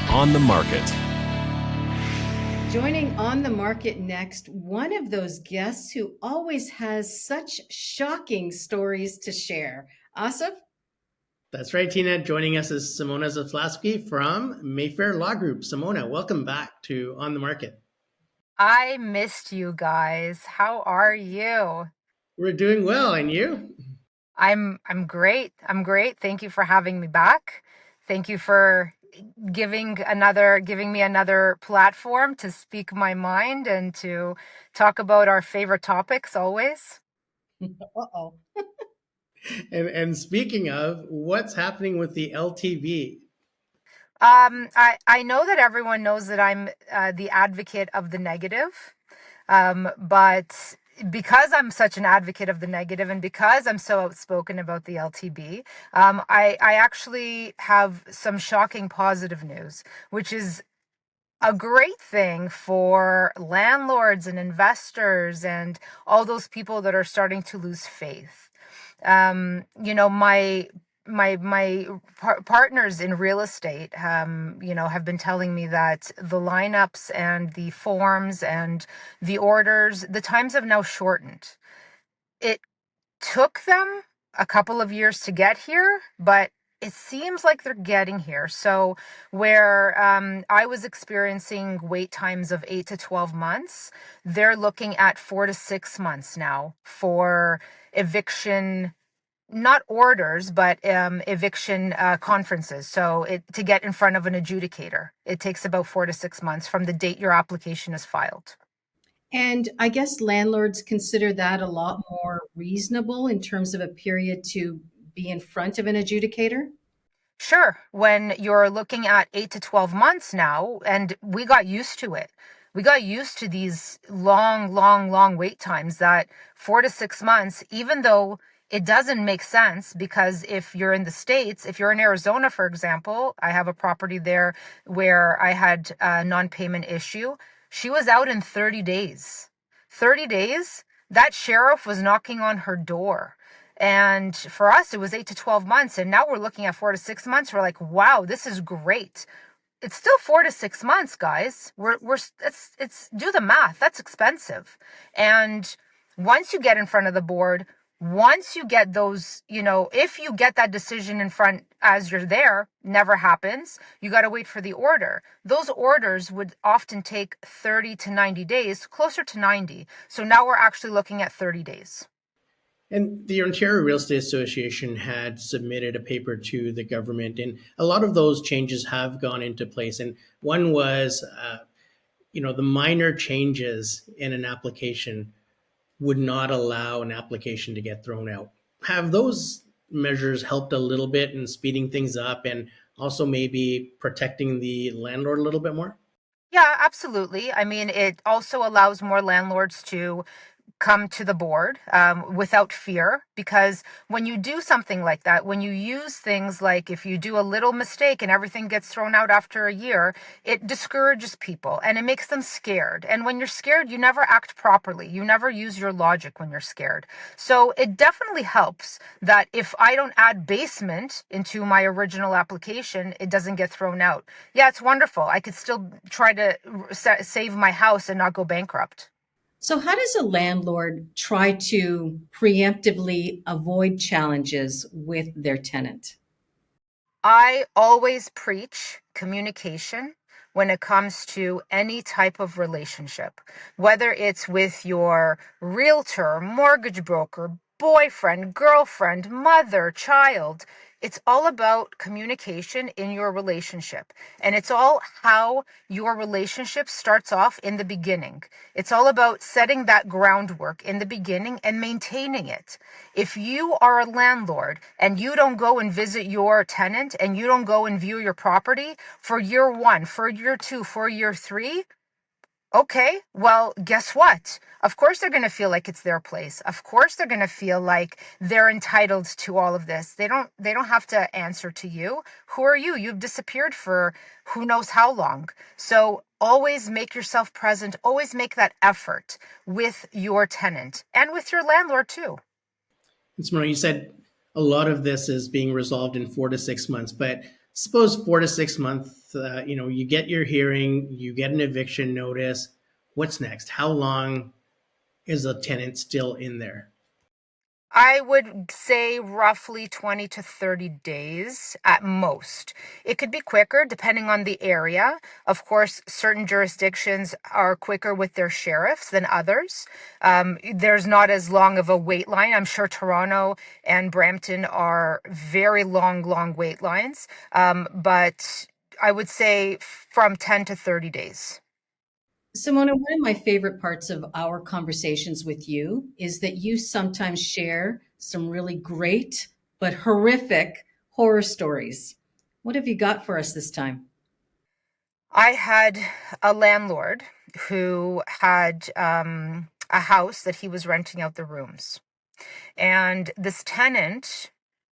On the Market. Joining On the Market next, one of those guests who always has such shocking stories to share. Asif? That's right, Tina. Joining us is Simona Zaslavsky from Mayfair Law Group. Simona, welcome back to On the Market. I missed you guys. How are you? We're doing well, and you? I'm great. I'm great. Thank you for having me back. Thank you for giving me another platform to speak my mind and to talk about our favorite topics always. Uh-oh. And speaking of, what's happening with the LTV? I know that everyone knows that I'm the advocate of the negative. But because I'm such an advocate of the negative and because I'm so outspoken about the LTB, I actually have some shocking positive news, which is a great thing for landlords and investors and all those people that are starting to lose faith. My partners in real estate, have been telling me that the lineups and the forms and the orders, the times have now shortened. It took them a couple of years to get here, but it seems like they're getting here. So where I was experiencing wait times of 8 to 12 months, they're looking at 4 to 6 months now for eviction, not orders, but eviction conferences. So to get in front of an adjudicator, it takes about 4 to 6 months from the date your application is filed. And I guess landlords consider that a lot more reasonable in terms of a period to be in front of an adjudicator. Sure, when you're looking at 8 to 12 months now, and we got used to it. We got used to these long wait times that 4 to 6 months, even though it doesn't make sense because if you're in the States, if you're in Arizona, for example, I have a property there where I had a non-payment issue. She was out in 30 days. 30 days, that sheriff was knocking on her door. And for us, it was 8 to 12 months. And now we're looking at 4 to 6 months. We're like, wow, this is great. It's still 4 to 6 months, guys. It's do the math. That's expensive. And once you get in front of the board, once you get those, if you get that decision in front as you're there, never happens. You got to wait for the order. Those orders would often take 30 to 90 days, closer to 90. So now we're actually looking at 30 days. And the Ontario Real Estate Association had submitted a paper to the government, and a lot of those changes have gone into place. And one was, the minor changes in an application would not allow an application to get thrown out. Have those measures helped a little bit in speeding things up and also maybe protecting the landlord a little bit more? Yeah, absolutely. I mean, it also allows more landlords to come to the board without fear, because when you do something like that, when you use things like if you do a little mistake and everything gets thrown out after a year, it discourages people and it makes them scared. And when you're scared, you never act properly. You never use your logic when you're scared. So it definitely helps that if I don't add basement into my original application, it doesn't get thrown out. Yeah, it's wonderful. I could still try to save my house and not go bankrupt. So, how does a landlord try to preemptively avoid challenges with their tenant? I always preach communication when it comes to any type of relationship, whether it's with your realtor, mortgage broker, boyfriend, girlfriend, mother, child. It's all about communication in your relationship. And it's all how your relationship starts off in the beginning. It's all about setting that groundwork in the beginning and maintaining it. If you are a landlord and you don't go and visit your tenant and you don't go and view your property for year 1, for year 2, for year 3, okay, well, guess what? Of course they're going to feel like it's their place. Of course they're going to feel like they're entitled to all of this. They don't have to answer to you. Who are you? You've disappeared for who knows how long. So always make yourself present. Always make that effort with your tenant and with your landlord too. And Simona, you said a lot of this is being resolved in 4 to 6 months, but suppose 4 to 6 months, you get your hearing, you get an eviction notice. What's next? How long is a tenant still in there? I would say roughly 20 to 30 days at most. It could be quicker depending on the area. Of course, certain jurisdictions are quicker with their sheriffs than others. There's not as long of a wait line. I'm sure Toronto and Brampton are very long wait lines. But I would say from 10 to 30 days. Simona, one of my favorite parts of our conversations with you is that you sometimes share some really great but horrific horror stories. What have you got for us this time? I had a landlord who had a house that he was renting out the rooms. And this tenant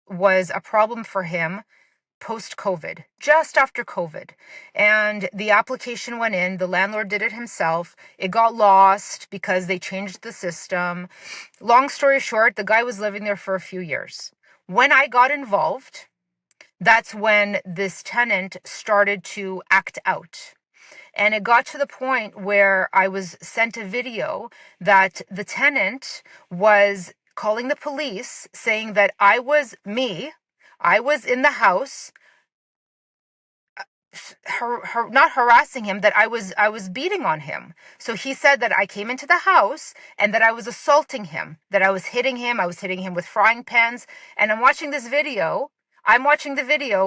was a problem for him post COVID, just after COVID. And the application went in, the landlord did it himself. It got lost because they changed the system. Long story short, the guy was living there for a few years. When I got involved, that's when this tenant started to act out. And it got to the point where I was sent a video that the tenant was calling the police saying that I was in the house, not harassing him, that I was beating on him. So he said that I came into the house and that I was assaulting him, that I was hitting him with frying pans. And I'm watching the video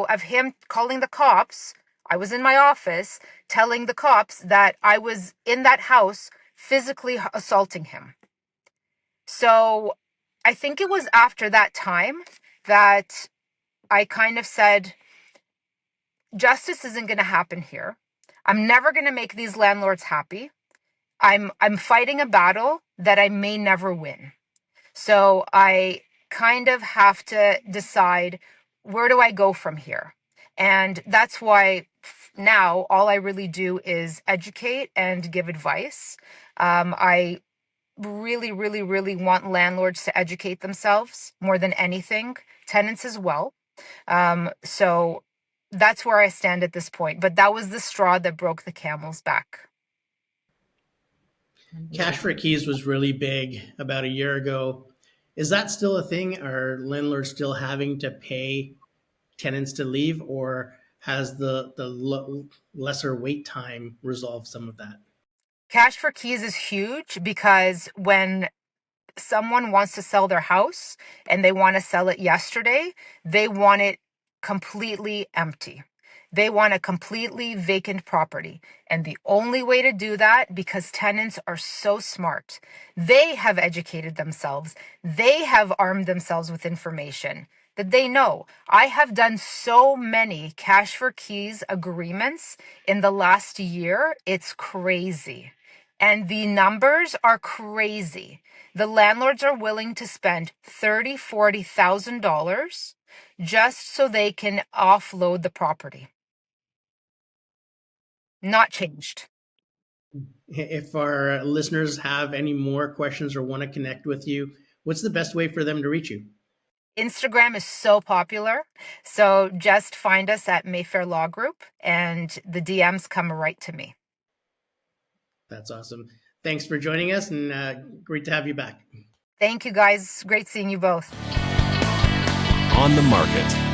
of him calling the cops. I was in my office telling the cops that I was in that house physically assaulting him. So I think it was after that time that I kind of said, justice isn't going to happen here. I'm never going to make these landlords happy. I'm fighting a battle that I may never win. So I kind of have to decide, where do I go from here? And that's why now all I really do is educate and give advice. I really want landlords to educate themselves more than anything, tenants as well. So that's where I stand at this point. But that was the straw that broke the camel's back. Cash for keys was really big about a year ago. Is that still a thing? Are landlords still having to pay tenants to leave, or has the lesser wait time resolved some of that? Cash for keys is huge because when someone wants to sell their house and they want to sell it yesterday, they want it completely empty. They want a completely vacant property. And the only way to do that, because tenants are so smart, they have educated themselves, they have armed themselves with information that they know. I have done so many cash for keys agreements in the last year. It's crazy. And the numbers are crazy. The landlords are willing to spend $30,000, $40,000 just so they can offload the property. Not changed. If our listeners have any more questions or want to connect with you, what's the best way for them to reach you? Instagram is so popular. So just find us at Mayfair Law Group and the DMs come right to me. That's awesome. Thanks for joining us, and great to have you back. Thank you, guys. Great seeing you both. On the Market.